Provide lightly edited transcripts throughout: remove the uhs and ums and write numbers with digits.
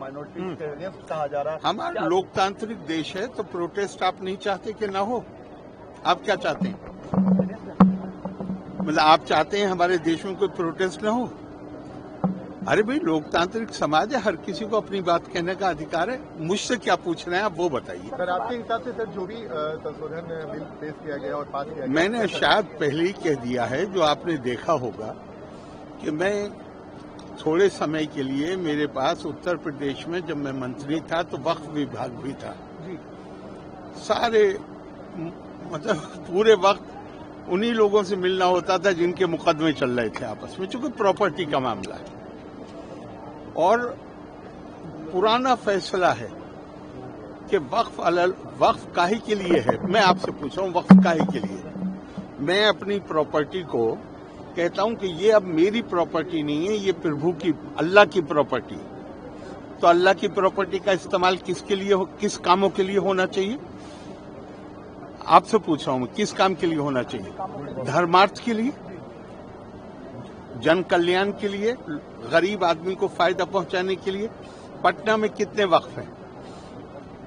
Minority के against कहा जा रहा है। हमारा लोकतांत्रिक देश है, तो प्रोटेस्ट आप नहीं चाहते कि ना हो? आप क्या चाहते हैं? मतलब आप चाहते हैं हमारे देश में कोई प्रोटेस्ट ना हो? अरे भाई, लोकतांत्रिक समाज है, हर किसी को अपनी बात कहने का अधिकार है। मुझसे क्या पूछ रहे हैं आप, वो बताइए। सर, आपके हिसाब से सर जो भी संशोधन बिल पेश किया गया और पास किया गया, मैंने शायद पहले ही कह दिया है, जो आपने देखा होगा कि मैं थोड़े समय के लिए, मेरे पास उत्तर प्रदेश में जब मैं मंत्री था तो वक्फ विभाग भी था जी। सारे मतलब पूरे वक्त उन्हीं लोगों से मिलना होता था जिनके मुकदमे चल रहे थे आपस में, चूंकि प्रॉपर्टी का मामला है और पुराना फैसला है कि वक्फ काहे के लिए है। मैं आपसे पूछ रहा हूं, वक्फ काहे के लिए? मैं अपनी प्रॉपर्टी को कहता हूं कि ये अब मेरी प्रॉपर्टी नहीं है, ये प्रभु की, अल्लाह की प्रॉपर्टी। तो अल्लाह की प्रॉपर्टी का इस्तेमाल किसके लिए किस कामों के लिए होना चाहिए? आपसे पूछ रहा हूं, किस काम के लिए होना चाहिए? धर्मार्थ के लिए, जन कल्याण के लिए, गरीब आदमी को फायदा पहुंचाने के लिए। पटना में कितने वक्फ हैं?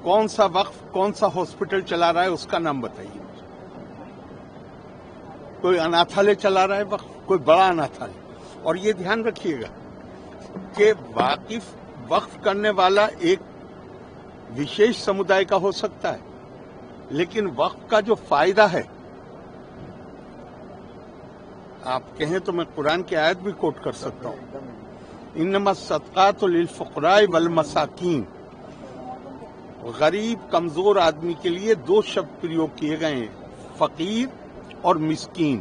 कौन सा वक्फ कौन सा हॉस्पिटल चला रहा है, उसका नाम बताइए। कोई अनाथालय चला रहा है वक्फ, कोई बड़ा अनाथालय। और ये ध्यान रखिएगा कि वक्फ करने वाला एक विशेष समुदाय का हो सकता है, लेकिन वक्फ का जो फायदा है, आप कहें तो मैं कुरान की आयत भी कोट कर सकता हूं, इन्नमा सदकातु लिल फुक़राए वल मसाकीन। गरीब कमजोर आदमी के लिए दो शब्द प्रयोग किए गए हैं, फकीर और मिस्कीन।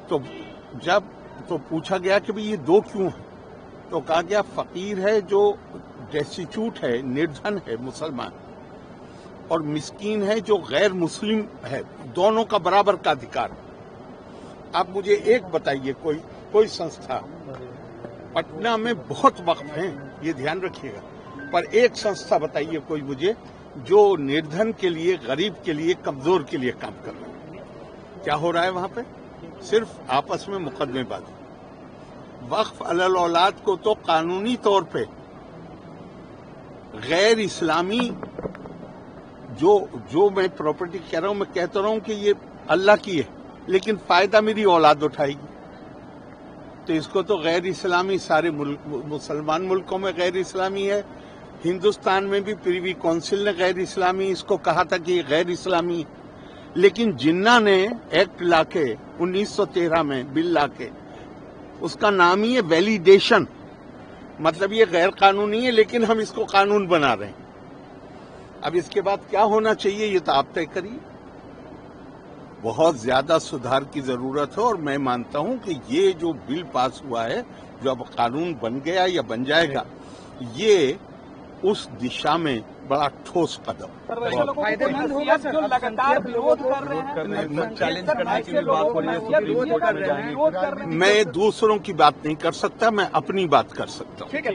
तो जब पूछा गया कि भाई ये दो क्यों है, तो कहा गया फकीर है जो डेस्टिट्यूट है, निर्धन है, मुसलमान, और मिस्कीन है जो गैर मुस्लिम है। दोनों का बराबर का अधिकार। आप मुझे एक बताइए, कोई संस्था, पटना में बहुत वक्फ हैं, ये ध्यान रखिएगा, पर एक संस्था बताइए कोई मुझे जो निर्धन के लिए, गरीब के लिए, कमजोर के लिए काम कर रहा है। क्या हो रहा है वहां पे? सिर्फ आपस में मुकदमेबाजी। वक्फ अलल औलाद को तो कानूनी तौर पे गैर इस्लामी जो मैं प्रॉपर्टी कह रहा हूं, मैं कहता रहा हूं कि ये अल्लाह की है, लेकिन फायदा मेरी औलाद उठाएगी, तो इसको तो गैर इस्लामी, सारे मुसलमान मुल्कों में गैर इस्लामी है। हिंदुस्तान में भी प्रिवी काउंसिल ने गैर इस्लामी इसको कहा था कि ये गैर इस्लामी है। लेकिन जिन्ना ने एक्ट लाके 1913 में बिल लाके, उसका नाम ही है वैलिडेशन, मतलब ये गैर कानूनी है लेकिन हम इसको कानून बना रहे हैं। अब इसके बाद क्या होना चाहिए ये तो आप तय करिए। बहुत ज्यादा सुधार की जरूरत है और मैं मानता हूं कि ये जो बिल पास हुआ है, जो अब कानून बन गया या बन जाएगा, ये उस दिशा में बड़ा ठोस कदम। फायदेमंद होगा जो लगातार विरोध कर रहे हैं, चैलेंज करने की बात हो रही है, सुप्रीम कोर्ट में जाएंगे। मैं दूसरों की बात नहीं कर सकता, मैं अपनी बात कर सकता हूँ। ठीक है।